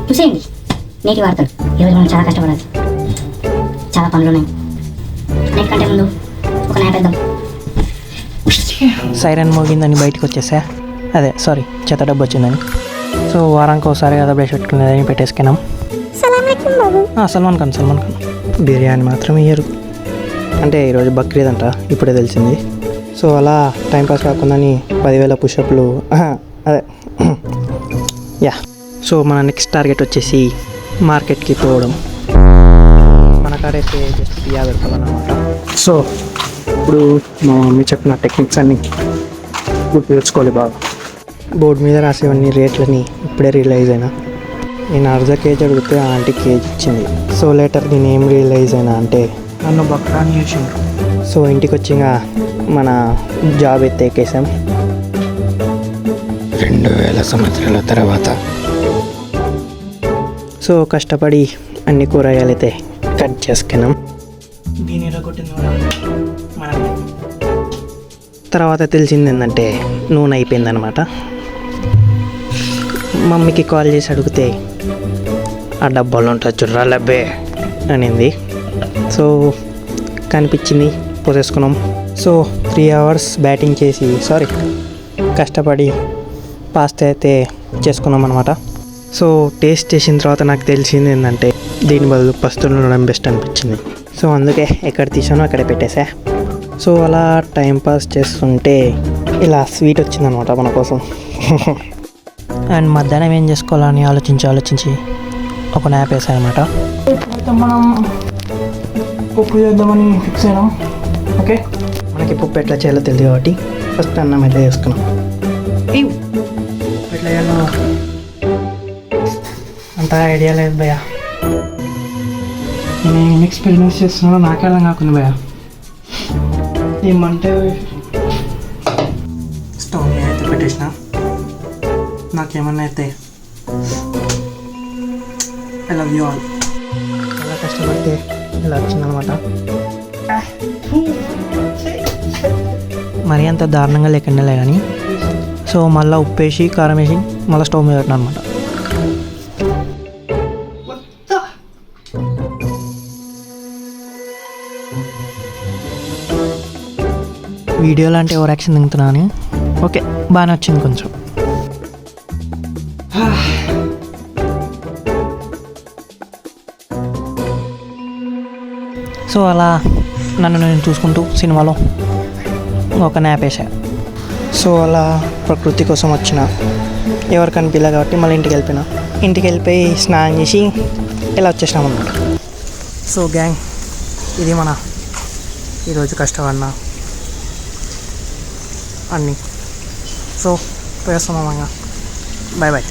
చూసేయండి నేటి వార్తలు. ఈరోజు మనం చాలా కష్టపడాలి, చాలా పనులు ఉన్నాయి. నెట్ కంటే ముందు ఒక న్యాప్ వేద్దాం. సైరన్ మోగిందని బయటకు వచ్చేసా. అదే సారీ, చెత్త డబ్బు వచ్చిందని. సో వారానికి ఒకసారి కదా బ్రష్ పెట్టుకునేదని పెట్టేసుకున్నాం. సల్మాన్ ఖాన్ బిర్యానీ మాత్రం ఇయ్యరు. అంటే ఈరోజు బక్రీద్ అంట, ఇప్పుడే తెలిసింది. సో అలా టైంపాస్ కాకుండాని 10,000 పుషప్లు. అదే యా. సో మన నెక్స్ట్ టార్గెట్ వచ్చేసి మార్కెట్కి పోవడం. మన కాడైతే జస్ట్ 50 రూపాయలు అన్నమాట. సో ఇప్పుడు మా మమ్మీ చెప్పిన టెక్నిక్స్ అన్నీ గుర్తు తెచ్చుకోవాలి బాగా. బోర్డు మీద రాసేవన్నీ రేట్లని ఇప్పుడే రియలైజ్ అయినా. నేను అర్ధ కేజీ అడిగితే ఆంటీ కేజీ ఇచ్చింది. సో లేటర్ నేను ఏం రియలైజ్ అయినా అంటే నన్ను బక్రాని చేసిండ్రు. సో ఇంటికి వచ్చి ఇంకా మన జాబ్ అయితే ఎక్కేసాం. 2000 సంవత్సరాల తర్వాత సో కష్టపడి అన్ని కూరగాయలు అయితే కట్ చేసుకున్నాం. దీని తర్వాత తెలిసింది ఏంటంటే నూనె అయిపోయిందనమాట. మమ్మీకి కాల్ చేసి అడిగితే ఆ డబ్బాలో ఉంటుంది చుర్రా లబ్బే అనింది. సో కనిపించింది, పోసేసుకున్నాం. సో 3 hours బ్యాటింగ్ చేసి కష్టపడి పాస్తా అయితే చేసుకున్నాం అనమాట. సో టేస్ట్ చేసిన తర్వాత నాకు తెలిసింది ఏంటంటే దీని బదులు పస్తులు ఉండడం బెస్ట్ అనిపించింది. సో అందుకే ఎక్కడ తీసానో అక్కడే పెట్టేసా. సో అలా టైంపాస్ చేస్తుంటే ఇలా స్వీట్ వచ్చిందనమాట మన కోసం. అండ్ మధ్యాహ్నం ఏం చేసుకోవాలని ఆలోచించి ఒక న్యాప్ వేసాను అనమాట. అయితే మనం పప్పు చేద్దామని ఫిక్స్ అయినాం. ఓకే, మనకి పప్పు ఎట్లా చేయాలో తెలియదు కాబట్టి ఫస్ట్ అన్నం ఎట్లా చేసుకున్నాం. ఎట్లా చేయాలో అంత ఐడియా లేదు భయ్యా. నేను ఎక్స్పీరియన్స్ చేస్తున్నాను, నాకే అర్థం కాకుండా భయ్యా. ఏమంటే స్టవ్ అయితే పెట్టేసిన, నాకేమన్నా అయితే ఐ లవ్ యూ ఆల్. చాలా కష్టపడితే ఇలా వచ్చిందనమాట. మరీ అంత దారుణంగా లేకుండా కానీ. సో మళ్ళీ ఉప్పు వేసి కారం వేసి మళ్ళీ స్టవ్ మీద పెట్టినా అనమాట. వీడియోలో అంటే ఓవర్ యాక్షన్ దిగుతున్నాను. ఓకే, బాగానే వచ్చింది కొంచెం. సో అలా నన్ను నేను చూసుకుంటూ సినిమాలో ఒక న్యాప్ వేసా. సో అలా ప్రకృతి కోసం వచ్చిన ఎవరు కనిపించలే కాబట్టి మళ్ళీ ఇంటికి వెళ్ళిపోయి స్నానం చేసి ఇలా వచ్చేసినాం అన్నమాట. సో గ్యాంగ్, ఇది మన ఈరోజు కష్టపడిన అన్నీ. సో పోయేస్తాం. Bye bye.